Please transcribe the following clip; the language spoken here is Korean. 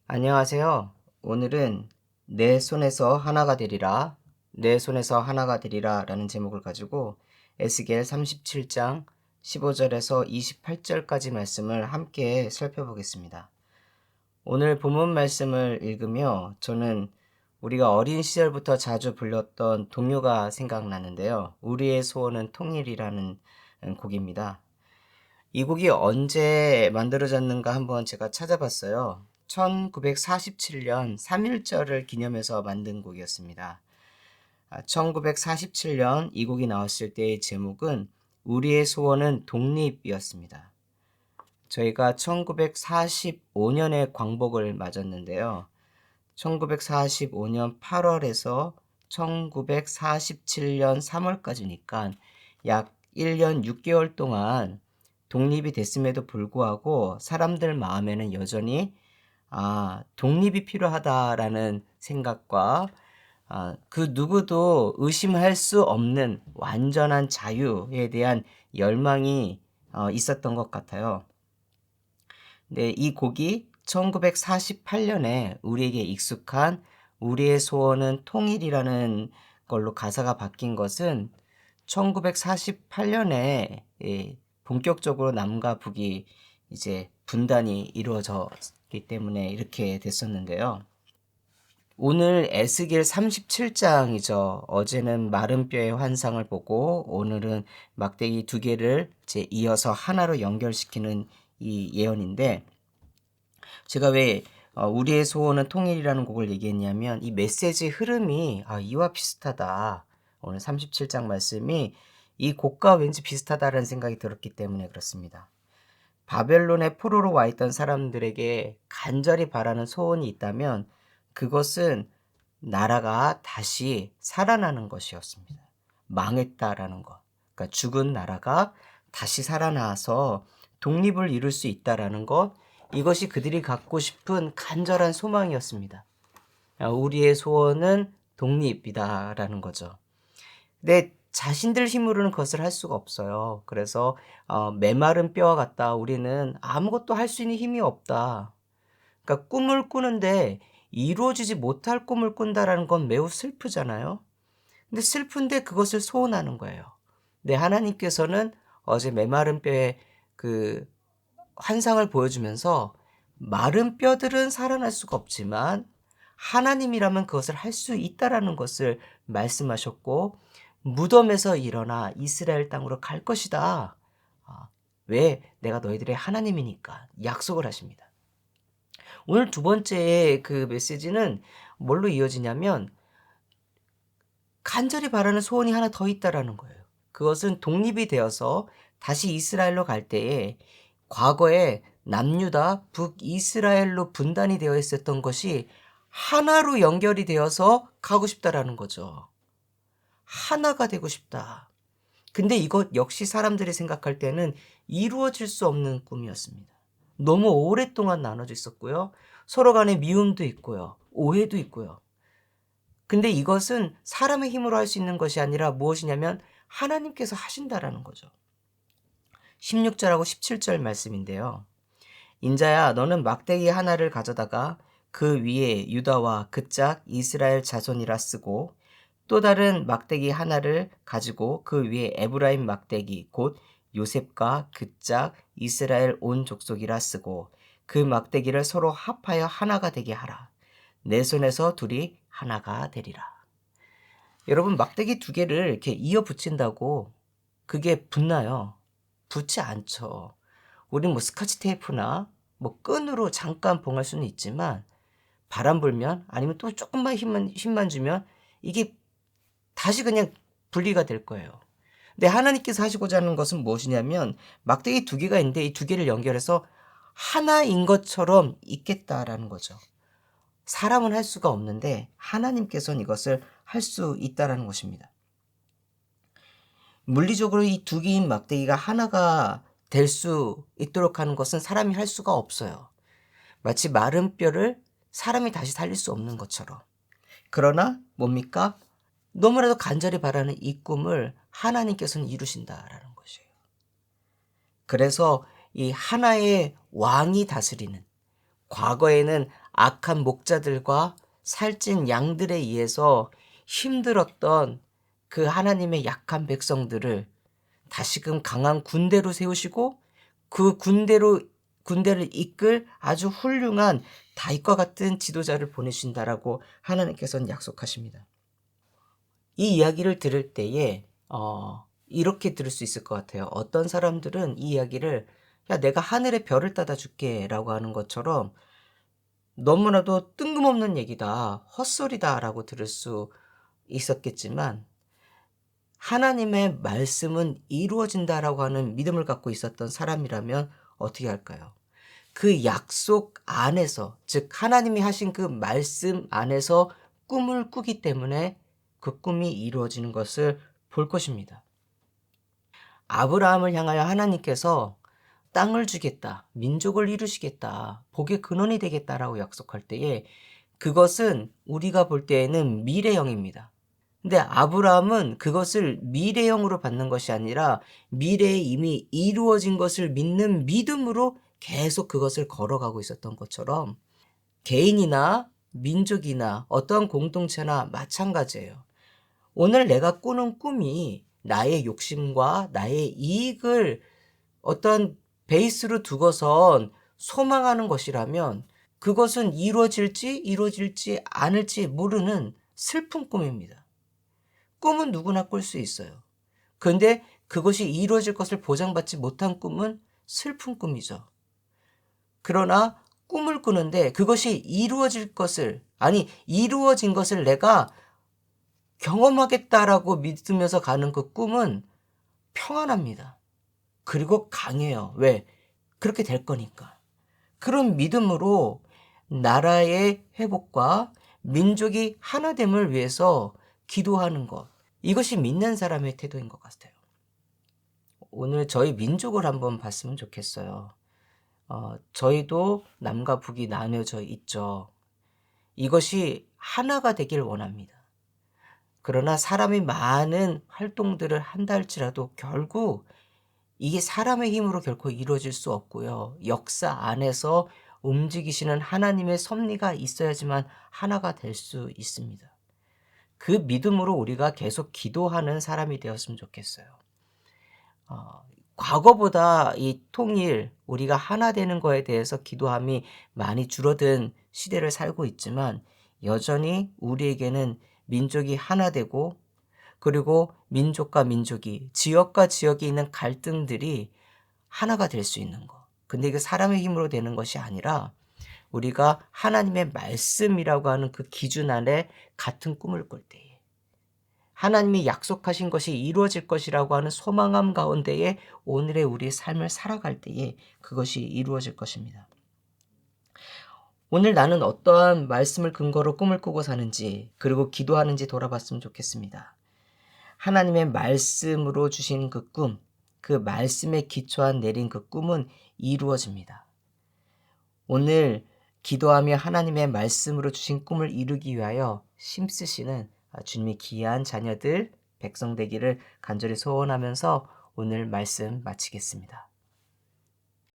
안녕하세요. 오늘은 내 손에서 하나가 되리라, 내 손에서 하나가 되리라 라는 제목을 가지고 에스겔 37장 15절에서 28절까지 말씀을 함께 살펴보겠습니다. 오늘 본문 말씀을 읽으며 저는 우리가 어린 시절부터 자주 불렀던 동요가 생각나는데요. 우리의 소원은 통일이라는 곡입니다. 이 곡이 언제 만들어졌는가 한번 제가 찾아봤어요. 1947년 3.1절을 기념해서 만든 곡이었습니다. 1947년 이 곡이 나왔을 때의 제목은 우리의 소원은 독립이었습니다. 저희가 1945년에 광복을 맞았는데요. 1945년 8월에서 1947년 3월까지니까 약 1년 6개월 동안 독립이 됐음에도 불구하고 사람들 마음에는 여전히 독립이 필요하다라는 생각과 그 누구도 의심할 수 없는 완전한 자유에 대한 열망이 있었던 것 같아요. 네, 이 곡이 1948년에 우리에게 익숙한 우리의 소원은 통일이라는 걸로 가사가 바뀐 것은 1948년에 본격적으로 남과 북이 이제 분단이 이루어졌기 때문에 이렇게 됐었는데요. 오늘 에스겔 37장이죠. 어제는 마른 뼈의 환상을 보고 오늘은 막대기 두 개를 이제 이어서 하나로 연결시키는 이 예언인데, 제가 왜 우리의 소원은 통일이라는 곡을 얘기했냐면 이 메시지 흐름이 이와 비슷하다. 오늘 37장 말씀이 이 곡과 왠지 비슷하다라는 생각이 들었기 때문에 그렇습니다. 바벨론의 포로로 와 있던 사람들에게 간절히 바라는 소원이 있다면 그것은 나라가 다시 살아나는 것이었습니다. 망했다라는 것. 그러니까 죽은 나라가 다시 살아나서 독립을 이룰 수 있다라는 것. 이것이 그들이 갖고 싶은 간절한 소망이었습니다. 우리의 소원은 독립이다라는 거죠. 근데 자신들 힘으로는 그것을 할 수가 없어요. 그래서 메마른 뼈와 같다. 우리는 아무것도 할 수 있는 힘이 없다. 그러니까 꿈을 꾸는데 이루어지지 못할 꿈을 꾼다라는 건 매우 슬프잖아요. 근데 슬픈데 그것을 소원하는 거예요. 근데 하나님께서는 어제 메마른 뼈의 그 환상을 보여주면서 마른 뼈들은 살아날 수가 없지만 하나님이라면 그것을 할 수 있다라는 것을 말씀하셨고, 무덤에서 일어나 이스라엘 땅으로 갈 것이다. 왜? 내가 너희들의 하나님이니까 약속을 하십니다. 오늘 두 번째 그 메시지는 뭘로 이어지냐면 간절히 바라는 소원이 하나 더 있다라는 거예요. 그것은 독립이 되어서 다시 이스라엘로 갈 때에 과거에 남유다 북이스라엘로 분단이 되어 있었던 것이 하나로 연결이 되어서 가고 싶다라는 거죠. 하나가 되고 싶다. 근데 이것 역시 사람들이 생각할 때는 이루어질 수 없는 꿈이었습니다. 너무 오랫동안 나눠져 있었고요. 서로 간에 미움도 있고요. 오해도 있고요. 근데 이것은 사람의 힘으로 할 수 있는 것이 아니라 무엇이냐면 하나님께서 하신다라는 거죠. 16절하고 17절 말씀인데요. 인자야, 너는 막대기 하나를 가져다가 그 위에 유다와 그 짝 이스라엘 자손이라 쓰고 또 다른 막대기 하나를 가지고 그 위에 에브라임 막대기 곧 요셉과 그 짝 이스라엘 온 족속이라 쓰고 그 막대기를 서로 합하여 하나가 되게 하라. 내 손에서 둘이 하나가 되리라. 여러분, 막대기 두 개를 이렇게 이어 붙인다고 그게 붙나요? 붙지 않죠. 우린 뭐 스카치 테이프나 뭐 끈으로 잠깐 봉할 수는 있지만 바람 불면 아니면 또 조금만 힘만 주면 이게 다시 그냥 분리가 될 거예요. 근데 하나님께서 하시고자 하는 것은 무엇이냐면 막대기 두 개가 있는데 이 두 개를 연결해서 하나인 것처럼 있겠다라는 거죠. 사람은 할 수가 없는데 하나님께서는 이것을 할 수 있다라는 것입니다. 물리적으로 이 두 개인 막대기가 하나가 될 수 있도록 하는 것은 사람이 할 수가 없어요. 마치 마른 뼈를 사람이 다시 살릴 수 없는 것처럼. 그러나 뭡니까? 너무나도 간절히 바라는 이 꿈을 하나님께서는 이루신다라는 것이에요. 그래서 이 하나의 왕이 다스리는, 과거에는 악한 목자들과 살찐 양들에 의해서 힘들었던 그 하나님의 약한 백성들을 다시금 강한 군대로 세우시고 그 군대를 이끌 아주 훌륭한 다윗과 같은 지도자를 보내신다라고 하나님께서는 약속하십니다. 이 이야기를 들을 때에 이렇게 들을 수 있을 것 같아요. 어떤 사람들은 이 이야기를 야, 내가 하늘의 별을 따다 줄게 라고 하는 것처럼 너무나도 뜬금없는 얘기다, 헛소리다 라고 들을 수 있었겠지만 하나님의 말씀은 이루어진다라고 하는 믿음을 갖고 있었던 사람이라면 어떻게 할까요? 그 약속 안에서, 즉 하나님이 하신 그 말씀 안에서 꿈을 꾸기 때문에 그 꿈이 이루어지는 것을 볼 것입니다. 아브라함을 향하여 하나님께서 땅을 주겠다, 민족을 이루시겠다, 복의 근원이 되겠다라고 약속할 때에 그것은 우리가 볼 때에는 미래형입니다. 근데 아브라함은 그것을 미래형으로 받는 것이 아니라 미래에 이미 이루어진 것을 믿는 믿음으로 계속 그것을 걸어가고 있었던 것처럼 개인이나 민족이나 어떠한 공동체나 마찬가지예요. 오늘 내가 꾸는 꿈이 나의 욕심과 나의 이익을 어떤 베이스로 두고선 소망하는 것이라면 그것은 이루어질지 않을지 모르는 슬픈 꿈입니다. 꿈은 누구나 꿀 수 있어요. 그런데 그것이 이루어질 것을 보장받지 못한 꿈은 슬픈 꿈이죠. 그러나 꿈을 꾸는데 그것이 이루어진 것을 내가 경험하겠다라고 믿으면서 가는 그 꿈은 평안합니다. 그리고 강해요. 왜? 그렇게 될 거니까. 그런 믿음으로 나라의 회복과 민족이 하나됨을 위해서 기도하는 것. 이것이 믿는 사람의 태도인 것 같아요. 오늘 저희 민족을 한번 봤으면 좋겠어요. 저희도 남과 북이 나뉘어져 있죠. 이것이 하나가 되길 원합니다. 그러나 사람이 많은 활동들을 한다 할지라도 결국 이게 사람의 힘으로 결코 이루어질 수 없고요. 역사 안에서 움직이시는 하나님의 섭리가 있어야지만 하나가 될 수 있습니다. 그 믿음으로 우리가 계속 기도하는 사람이 되었으면 좋겠어요. 과거보다 이 통일, 우리가 하나 되는 거에 대해서 기도함이 많이 줄어든 시대를 살고 있지만 여전히 우리에게는 민족이 하나 되고 그리고 민족과 민족이, 지역과 지역이 있는 갈등들이 하나가 될 수 있는 거. 근데 이게 사람의 힘으로 되는 것이 아니라 우리가 하나님의 말씀이라고 하는 그 기준 안에 같은 꿈을 꿀 때에 하나님이 약속하신 것이 이루어질 것이라고 하는 소망함 가운데에 오늘의 우리의 삶을 살아갈 때에 그것이 이루어질 것입니다. 오늘 나는 어떠한 말씀을 근거로 꿈을 꾸고 사는지 그리고 기도하는지 돌아봤으면 좋겠습니다. 하나님의 말씀으로 주신 그 꿈, 그 말씀에 기초한 내린 그 꿈은 이루어집니다. 오늘 기도하며 하나님의 말씀으로 주신 꿈을 이루기 위하여 힘쓰시는 주님의 귀한 자녀들, 백성 되기를 간절히 소원하면서 오늘 말씀 마치겠습니다.